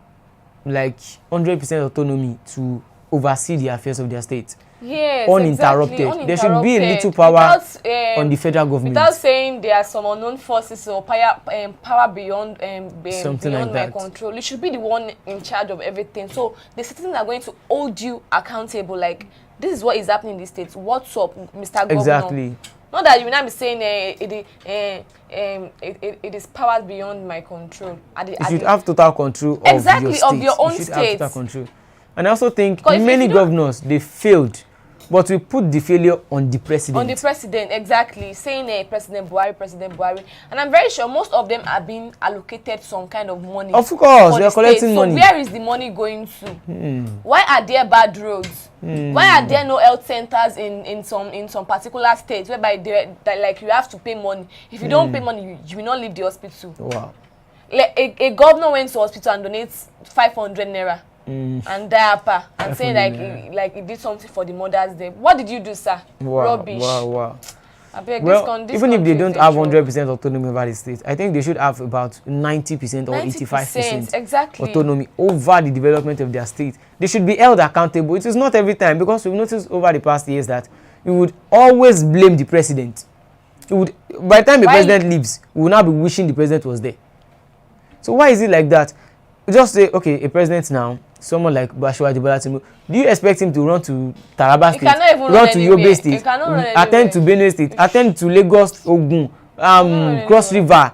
like 100% autonomy to oversee the affairs of their state. Yes, uninterrupted. Exactly. There should be a little power on the federal government. Without saying there are some unknown forces or power beyond something beyond like my control. It should be the one in charge of everything. So the citizens are going to hold you accountable. Like, this is what is happening in this state. What's up, Mr. Governor? Exactly. Not that you will not be saying it is powers beyond my control. You should have total control of exactly your state. Of your own you should state. Have total control. And I also think many governors, they failed, but we put the failure on the president. On the president, exactly. Saying President Buhari. And I'm very sure most of them are being allocated some kind of money. Of course, they are collecting money. So where is the money going to? Why are there bad roads? Why are there no health centers in some particular states whereby like you have to pay money? If you don't pay money, you will not leave the hospital. Wow. Like a governor went to hospital and donates 500 naira. And diaper and saying like he did something for the Mother's Day. What did you do, sir? Wow, rubbish. Wow. I beg, well, even if they don't have 100% autonomy over the state, I think they should have about 90% or 85% exactly autonomy over the development of their state. They should be held accountable. It is not every time, because we've noticed over the past years that we would always blame the president. By the time the president leaves, we will now be wishing the president was there. So why is it like that? Just say, okay, a president now, someone like Bashir Bola Tinubu, do you expect him to run to Taraba State, run to Yobe State, attend to Benue State, attend to Lagos, Ogun, Cross River,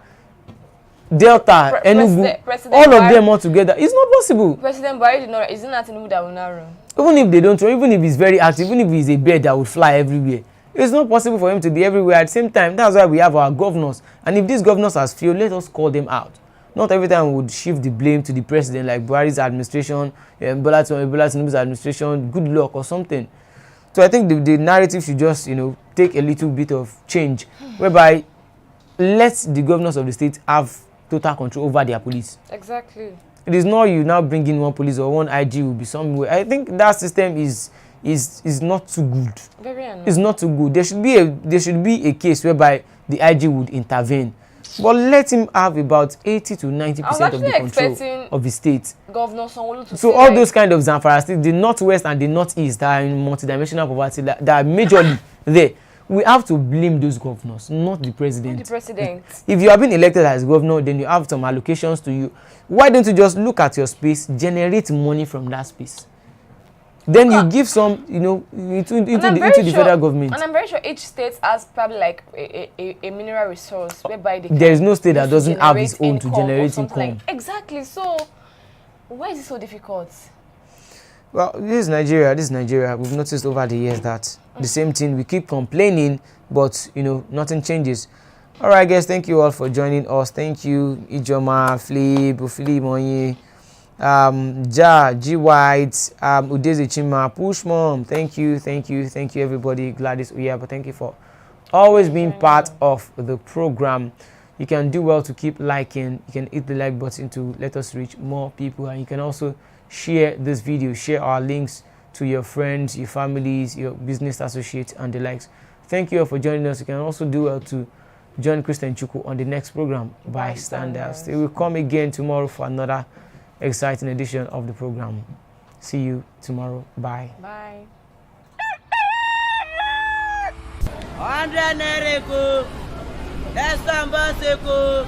Delta, Enugu, all of them all together? It's not possible. President Buhari did not. Isn't that Tinubu that will not run? Even if they don't run, even if he's very active, even if he's a bird that would fly everywhere, it's not possible for him to be everywhere at the same time. That's why we have our governors. And if these governors has failed, let us call them out. Not every time we would shift the blame to the president, like Buhari's administration, Bola Tinubu's administration, good luck or something. So I think the narrative should just, take a little bit of change, whereby let the governors of the state have total control over their police. Exactly. It is not you now bring in one police or one IG will be somewhere. I think that system is not too good. Very annoying. It's not too good. There should be a case whereby the IG would intervene. But let him have about 80 to 90% of the control of the state. Governor Sanwo-Olu so all those kind of Zamfara states, the northwest and the northeast that are in multidimensional poverty, that are majorly there, we have to blame those governors, not the president. Not the president. If you have been elected as governor, then you have some allocations to you. Why don't you just look at your space, generate money from that space? Then you give some, into the federal government. And I'm very sure each state has probably like a mineral resource whereby they there is no state that doesn't have its own to generate income. Like, exactly. So why is it so difficult? Well, this is Nigeria. We've noticed over the years that the same thing, we keep complaining, but nothing changes. All right, guys, thank you all for joining us. Thank you, Ijoma, Flip, Ufili Monye, G White, Udeze Chima, Push Mom. Thank you, everybody. Gladys Uya, but thank you for always being part of the program. You can do well to keep liking. You can hit the like button to let us reach more people, and you can also share this video, share our links to your friends, your families, your business associates, and the likes. Thank you all for joining us. You can also do well to join Christian Chukwu on the next program, Bystanders. They will come again tomorrow for another exciting edition of the program. See you tomorrow. Bye. Bye. 100 Nereko, Estambaseko.